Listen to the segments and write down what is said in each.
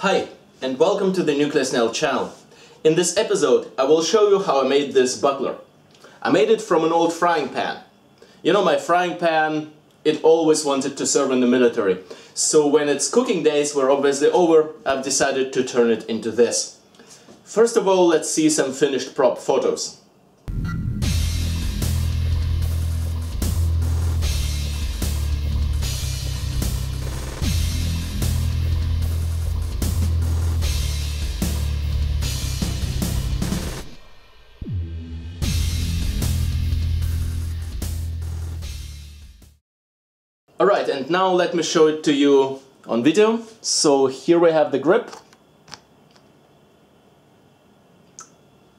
Hi, and welcome to the Untitled channel. In this episode, I will show you how I made this buckler. I made it from an old frying pan. You know, my frying pan, it always wanted to serve in the military. So when its cooking days were obviously over, I've decided to turn it into this. First of all, let's see some finished prop photos. Alright, and now let me show it to you on video. So here we have the grip.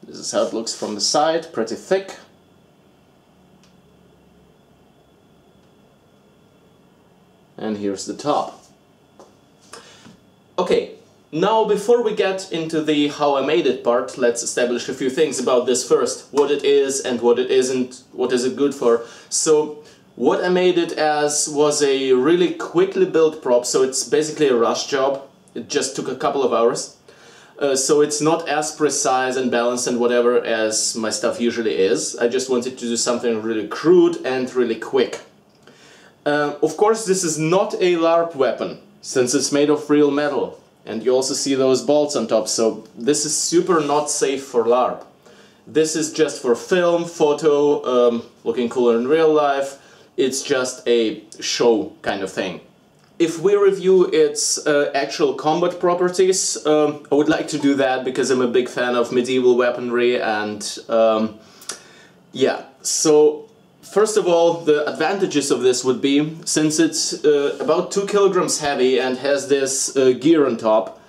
This is how it looks from the side, pretty thick. And here's the top. Okay, now before we get into the how I made it part, let's establish a few things about this first. What it is and what it isn't, what is it good for. So, what I made it as was a really quickly built prop, so it's basically a rush job. It just took a couple of hours. So it's not as precise and balanced and whatever as my stuff usually is. I just wanted to do something really crude and really quick. Of course, this is not a LARP weapon, since it's made of real metal. And you also see those bolts on top, so this is super not safe for LARP. This is just for film, photo, looking cooler in real life. It's just a show kind of thing. If we review its actual combat properties, I would like to do that because I'm a big fan of medieval weaponry and yeah. So first of all, the advantages of this would be, since it's about 2 kilograms heavy and has this gear on top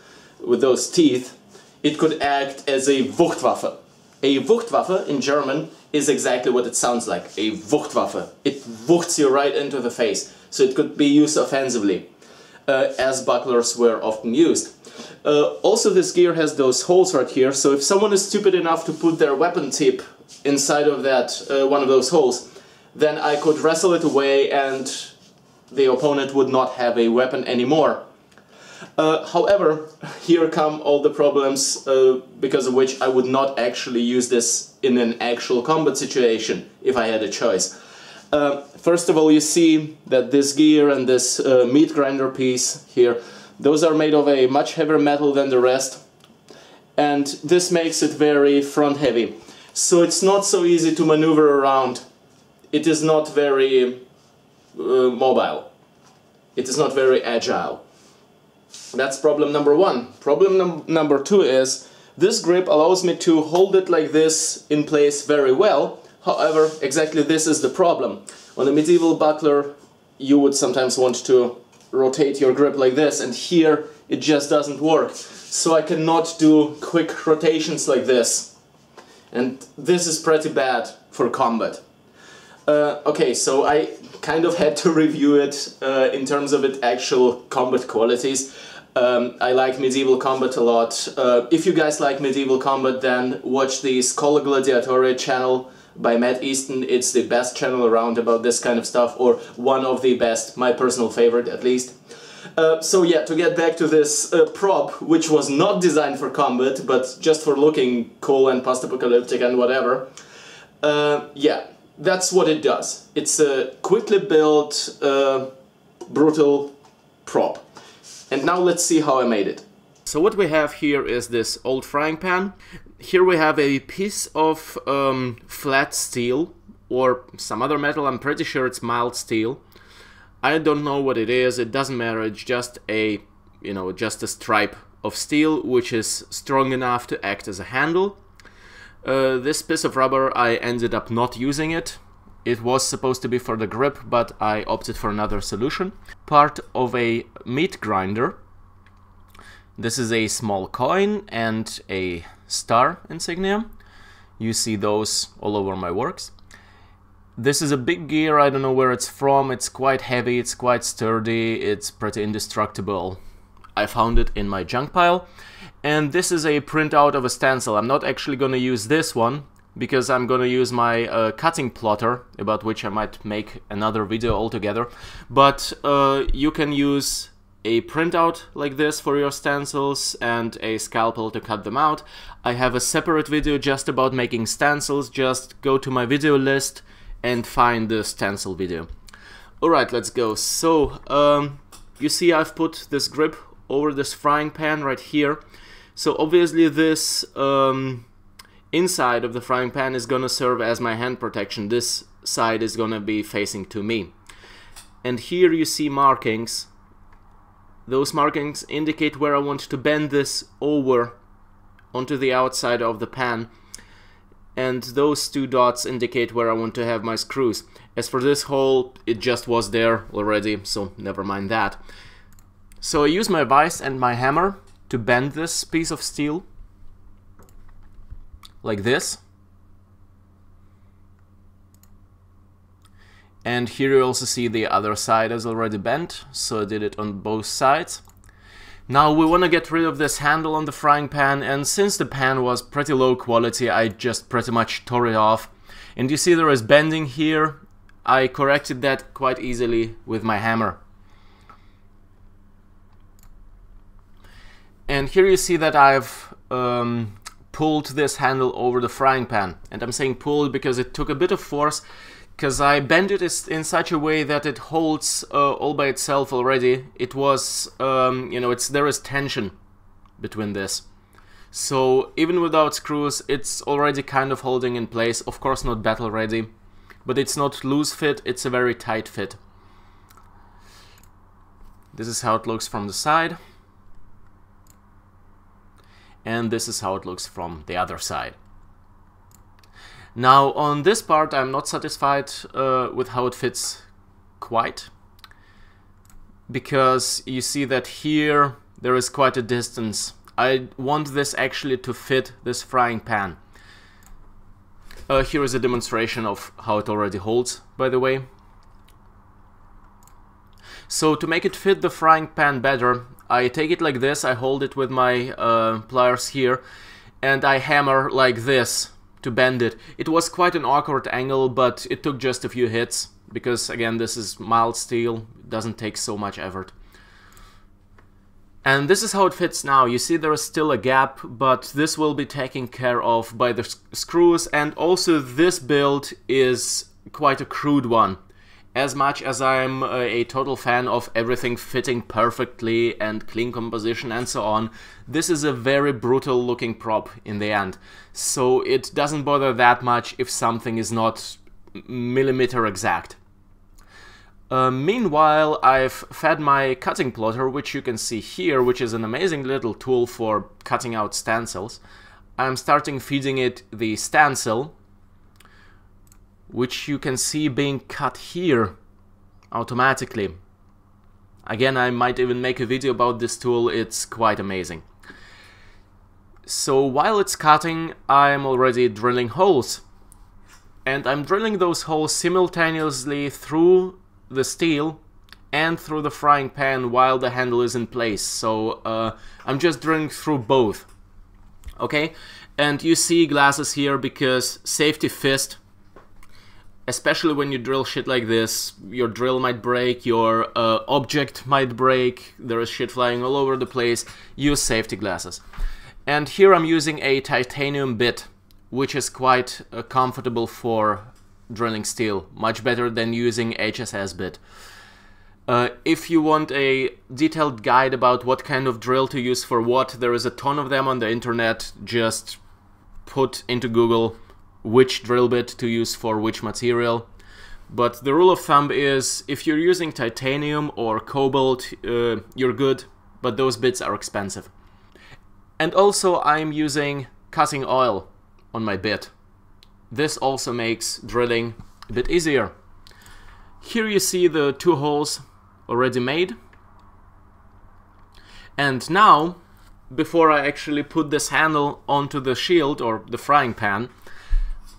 with those teeth, it could act as a Wuchtwaffe. A Wuchtwaffe in German is exactly what it sounds like, a Wuchtwaffe. It wuchts you right into the face, so it could be used offensively, as bucklers were often used. Also, this gear has those holes right here, so if someone is stupid enough to put their weapon tip inside of that one of those holes, then I could wrestle it away and the opponent would not have a weapon anymore. However, here come all the problems because of which I would not actually use this in an actual combat situation if I had a choice. First of all, you see that this gear and this meat grinder piece here, those are made of a much heavier metal than the rest, and this makes it very front heavy. So it's not so easy to maneuver around. It is not very mobile. It is not very agile. That's problem number one. Problem number two is, this grip allows me to hold it like this in place very well. However, exactly this is the problem. On a medieval buckler, you would sometimes want to rotate your grip like this, and here it just doesn't work. So I cannot do quick rotations like this. And this is pretty bad for combat. Okay, so I kind of had to review it in terms of its actual combat qualities. I like medieval combat a lot. If you guys like medieval combat, then watch the Schola Gladiatoria channel by Matt Easton. It's the best channel around about this kind of stuff, or one of the best, my personal favorite at least. So yeah, to get back to this prop, which was not designed for combat, but just for looking cool and post-apocalyptic and whatever. Yeah, that's what it does. It's a quickly built, brutal prop. And now let's see how I made it. So what we have here is this old frying pan. Here we have a piece of flat steel or some other metal. I'm pretty sure it's mild steel. I don't know what it is. It doesn't matter. It's just a, just a stripe of steel which is strong enough to act as a handle. This piece of rubber, I ended up not using it. It was supposed to be for the grip, but I opted for another solution. Part of a meat grinder. This is a small coin and a star insignia. You see those all over my works. This is a big gear, I don't know where it's from. It's quite heavy, it's quite sturdy, it's pretty indestructible. I found it in my junk pile. And this is a printout of a stencil. I'm not actually gonna use this one, because I'm gonna use my cutting plotter, about which I might make another video altogether. But you can use a printout like this for your stencils and a scalpel to cut them out. I have a separate video just about making stencils. Just go to my video list and find the stencil video. Alright, let's go. So, you see I've put this grip over this frying pan right here. So obviously this inside of the frying pan is gonna serve as my hand protection. This side is gonna be facing to me. And here you see markings. Those markings indicate where I want to bend this over onto the outside of the pan. And those two dots indicate where I want to have my screws. As for this hole, it just was there already, so never mind that. So I use my vise and my hammer to bend this piece of steel like this. And here you also see the other side is already bent, so I did it on both sides. Now we want to get rid of this handle on the frying pan, and since the pan was pretty low quality, I just pretty much tore it off. And you see there is bending here. I corrected that quite easily with my hammer. And here you see that I've pulled this handle over the frying pan. And I'm saying pulled because it took a bit of force, because I bent it in such a way that it holds all by itself already. It was, you know, there is tension between this. So even without screws, it's already kind of holding in place. Of course not battle ready, but it's not loose fit, it's a very tight fit. This is how it looks from the side. And this is how it looks from the other side. Now on this part I'm not satisfied with how it fits quite, because you see that here there is quite a distance. I want this actually to fit this frying pan. Here is a demonstration of how it already holds, by the way. So to make it fit the frying pan better, I take it like this, I hold it with my pliers here, and I hammer like this to bend it. It was quite an awkward angle, but it took just a few hits, because again this is mild steel, it doesn't take so much effort. And this is how it fits now. You see there is still a gap, but this will be taken care of by the screws, and also this build is quite a crude one. As much as I'm a total fan of everything fitting perfectly and clean composition and so on, this is a very brutal looking prop in the end. So it doesn't bother that much if something is not millimeter exact. Meanwhile, I've fed my cutting plotter, which you can see here, which is an amazing little tool for cutting out stencils. I'm starting feeding it the stencil, which you can see being cut here automatically. Again, I might even make a video about this tool, it's quite amazing. So while it's cutting, I'm already drilling holes. And I'm drilling those holes simultaneously through the steel and through the frying pan while the handle is in place. So I'm just drilling through both. Okay? And you see glasses here because safety first. Especially when you drill shit like this, your drill might break, your object might break, there is shit flying all over the place. Use safety glasses. And here I'm using a titanium bit, which is quite comfortable for drilling steel, much better than using HSS bit. If you want a detailed guide about what kind of drill to use for what, there is a ton of them on the internet. Just put into Google which drill bit to use for which material. But the rule of thumb is, if you're using titanium or cobalt, you're good, but those bits are expensive. And also I'm using cutting oil on my bit. This also makes drilling a bit easier. Here you see the two holes already made. And now, before I actually put this handle onto the shield or the frying pan,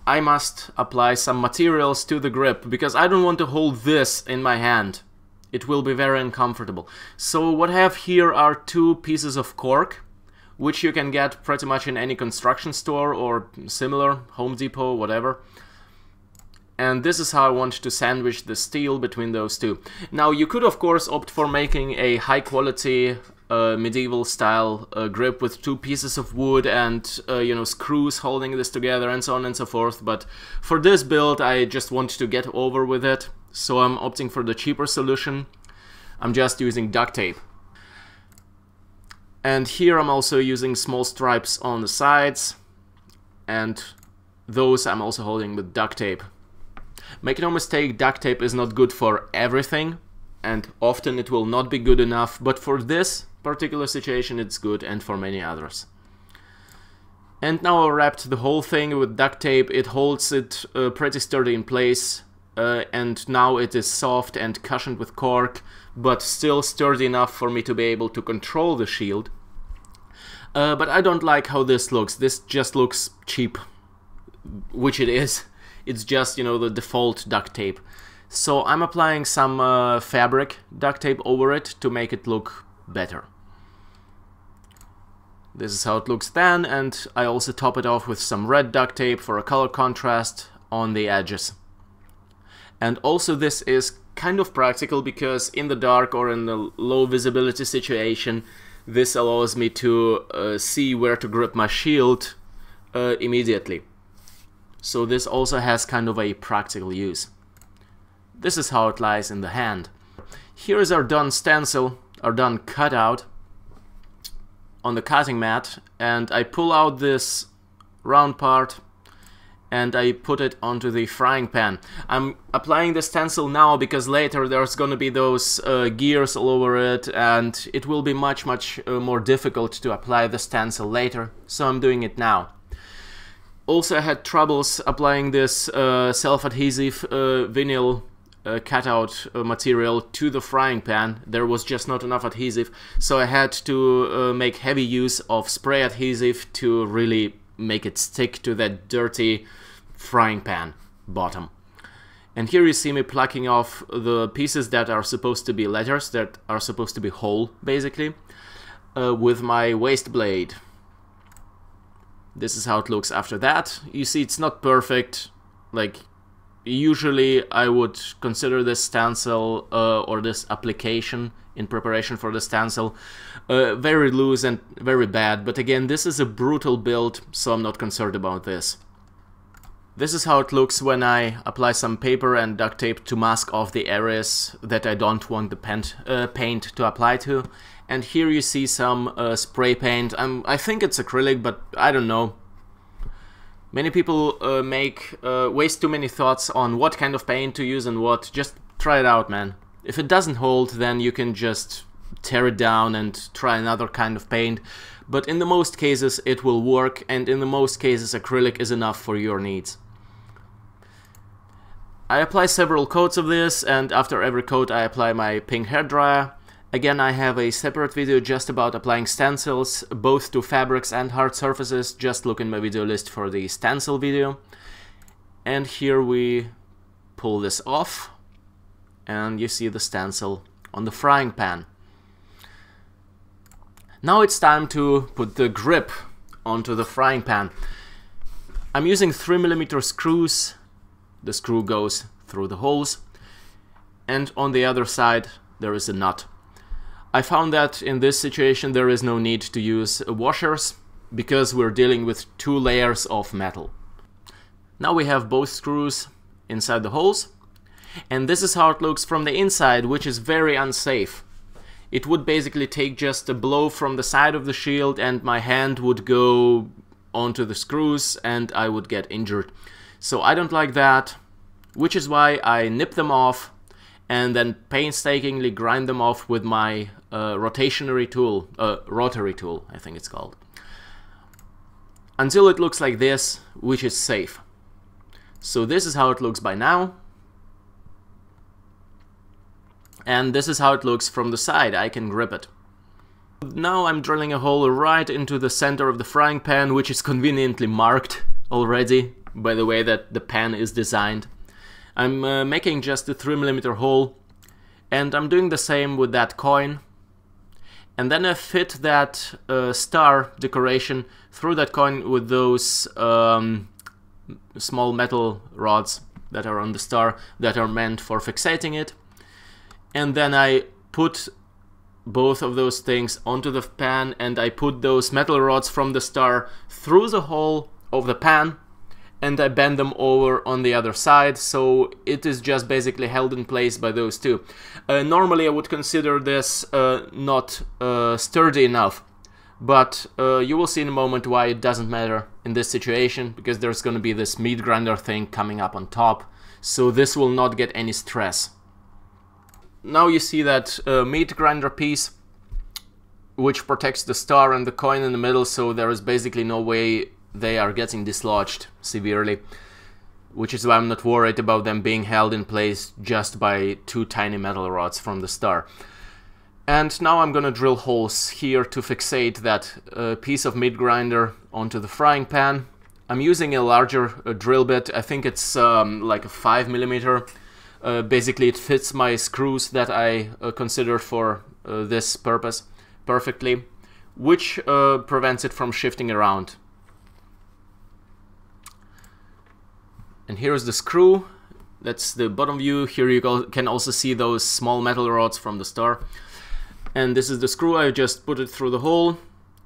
I must apply some materials to the grip, because I don't want to hold this in my hand. It will be very uncomfortable. So what I have here are two pieces of cork, which you can get pretty much in any construction store or similar, Home Depot, whatever. And this is how I want to sandwich the steel between those two. Now you could of course opt for making a high quality medieval style grip with 2 pieces of wood and you know, screws holding this together and so on and so forth, but for this build I just want to get over with it, so I'm opting for the cheaper solution. I'm just using duct tape. And here I'm also using small stripes on the sides, and those I'm also holding with duct tape. Make no mistake, duct tape is not good for everything, and often it will not be good enough, but for this particular situation it's good, and for many others. And now I wrapped the whole thing with duct tape. It holds it pretty sturdy in place, and now it is soft and cushioned with cork, but still sturdy enough for me to be able to control the shield. But I don't like how this looks. This just looks cheap, which it is. It's just, you know, the default duct tape. So I'm applying some fabric duct tape over it to make it look better. This is how it looks then, and I also top it off with some red duct tape for a color contrast on the edges. And also this is kind of practical because in the dark or in a low visibility situation, this allows me to see where to grip my shield immediately. So this also has kind of a practical use. This is how it lies in the hand. Here is our done stencil, our done cutout on the cutting mat, and I pull out this round part and I put it onto the frying pan. I'm applying the stencil now because later there's gonna be those gears all over it, and it will be much more difficult to apply the stencil later, so I'm doing it now. Also, I had troubles applying this self-adhesive vinyl cutout material to the frying pan. There was just not enough adhesive, so I had to make heavy use of spray adhesive to really make it stick to that dirty frying pan bottom. And here you see me plucking off the pieces that are supposed to be letters, that are supposed to be whole, basically, with my waste blade. This is how it looks after that. You see, it's not perfect. Like, usually I would consider this stencil or this application in preparation for the stencil very loose and very bad, but again, this is a brutal build, so I'm not concerned about this. This is how it looks when I apply some paper and duct tape to mask off the areas that I don't want the paint to apply to. And here you see some spray paint. I think it's acrylic, but I don't know. Many people waste too many thoughts on what kind of paint to use and what. Just try it out, man. If it doesn't hold, then you can just tear it down and try another kind of paint. But in the most cases it will work, and in the most cases acrylic is enough for your needs. I apply several coats of this, and after every coat I apply my pink hairdryer. Again, I have a separate video just about applying stencils, both to fabrics and hard surfaces. Just look in my video list for the stencil video. And here we pull this off, and you see the stencil on the frying pan. Now it's time to put the grip onto the frying pan. I'm using 3mm screws. The screw goes through the holes, and on the other side there is a nut. I found that in this situation there is no need to use washers because we're dealing with 2 layers of metal. Now we have both screws inside the holes, and this is how it looks from the inside, which is very unsafe. It would basically take just a blow from the side of the shield and my hand would go onto the screws and I would get injured. So I don't like that, which is why I nip them off and then painstakingly grind them off with my rotary tool, I think it's called, until it looks like this, which is safe. So this is how it looks by now, and this is how it looks from the side. I can grip it. Now I'm drilling a hole right into the center of the frying pan, which is conveniently marked already by the way that the pan is designed. I'm making just a 3mm hole, and I'm doing the same with that coin. And then I fit that star decoration through that coin with those small metal rods. that are on the star that are meant for fixating it. And then I put both of those things onto the pan, and I put those metal rods from the star through the hole of the pan, and I bend them over on the other side, so it is just basically held in place by those two. Normally I would consider this not sturdy enough, but you will see in a moment why it doesn't matter in this situation, because there's going to be this meat grinder thing coming up on top, so this will not get any stress. Now you see that meat grinder piece, which protects the star and the coin in the middle, so there is basically no way they are getting dislodged severely, which is why I'm not worried about them being held in place just by two tiny metal rods from the star. And now I'm gonna drill holes here to fixate that piece of meat grinder onto the frying pan. I'm using a larger drill bit. I think it's like a 5mm. Basically it fits my screws that I considered for this purpose perfectly, which prevents it from shifting around. And here's the screw. That's the bottom view. Here you can also see those small metal rods from the star. And this is the screw. I just put it through the hole.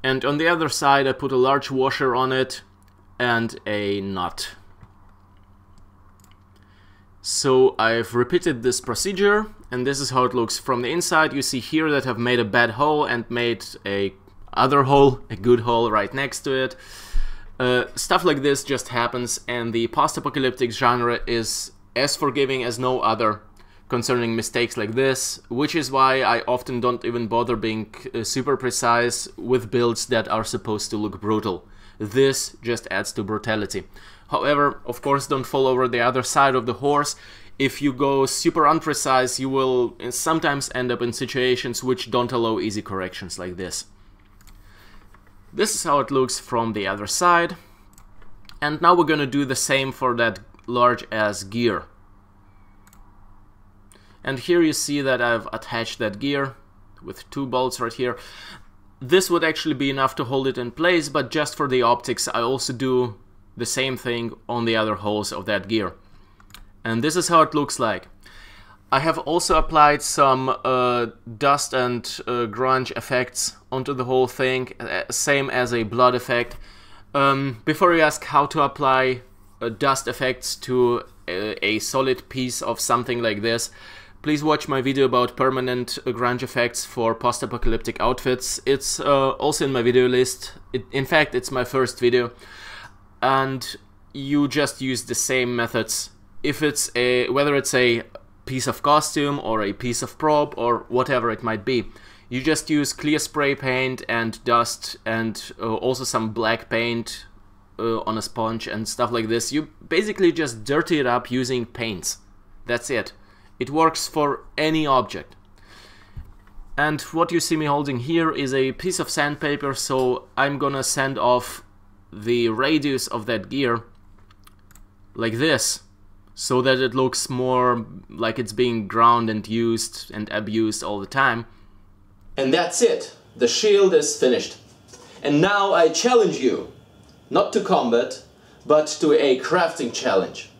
And on the other side I put a large washer on it and a nut. So I've repeated this procedure, and this is how it looks from the inside. You see here that I've made a bad hole and made a other hole, a good hole right next to it. Stuff like this just happens, and the post-apocalyptic genre is as forgiving as no other concerning mistakes like this, which is why I often don't even bother being super precise with builds that are supposed to look brutal. This just adds to brutality. However, of course, don't fall over the other side of the horse. If you go super unprecise, you will sometimes end up in situations which don't allow easy corrections like this. This is how it looks from the other side. And now we're gonna do the same for that large ass gear. And here you see that I've attached that gear with two bolts right here. This would actually be enough to hold it in place, but just for the optics I also do the same thing on the other holes of that gear. And this is how it looks like. I have also applied some dust and grunge effects onto the whole thing, same as a blood effect. Before you ask how to apply dust effects to a solid piece of something like this, please watch my video about permanent grunge effects for post-apocalyptic outfits. It's also in my video list. In fact, it's my first video. And you just use the same methods. If it's whether it's a piece of costume or a piece of prop or whatever it might be, you just use clear spray paint and dust and also some black paint on a sponge and stuff like this. You basically just dirty it up using paints. That's it. It works for any object. And what you see me holding here is a piece of sandpaper, so I'm gonna sand off the radius of that gear like this, so that it looks more like it's being ground and used and abused all the time. And that's it. The shield is finished. And now I challenge you, not to combat, but to a crafting challenge.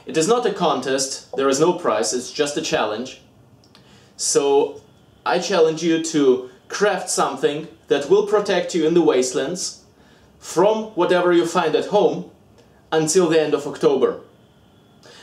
It is not a contest, there is no prize, it's just a challenge. So I challenge you to craft something that will protect you in the wastelands from whatever you find at home until the end of October.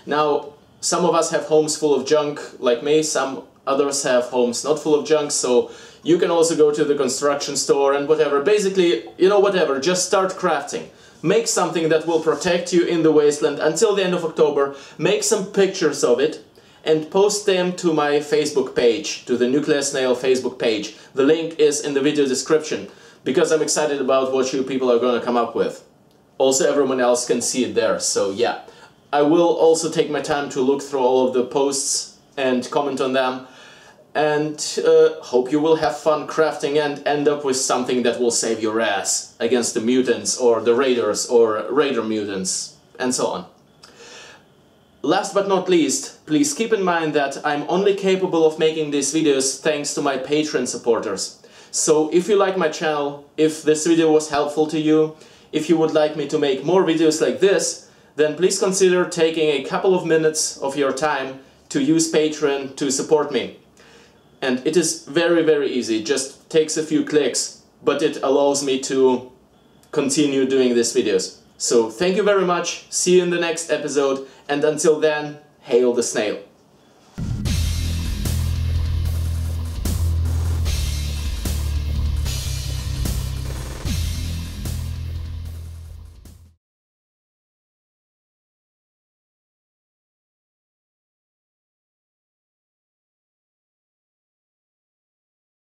Now, some of us have homes full of junk like me, some others have homes not full of junk, so you can also go to the construction store and whatever. Basically, you know, whatever, just start crafting. Make something that will protect you in the wasteland until the end of October, make some pictures of it, and post them to my Facebook page, to the Nuclear Snail Facebook page. The link is in the video description, because I'm excited about what you people are going to come up with. Also, everyone else can see it there, so yeah. I will also take my time to look through all of the posts and comment on them, and hope you will have fun crafting and end up with something that will save your ass against the mutants or the raiders or raider mutants and so on. Last but not least, please keep in mind that I'm only capable of making these videos thanks to my Patreon supporters. So if you like my channel, if this video was helpful to you, if you would like me to make more videos like this, then please consider taking a couple of minutes of your time to use Patreon to support me. And it is very, very easy, it just takes a few clicks, but it allows me to continue doing these videos. So thank you very much, see you in the next episode, and until then, hail the snail.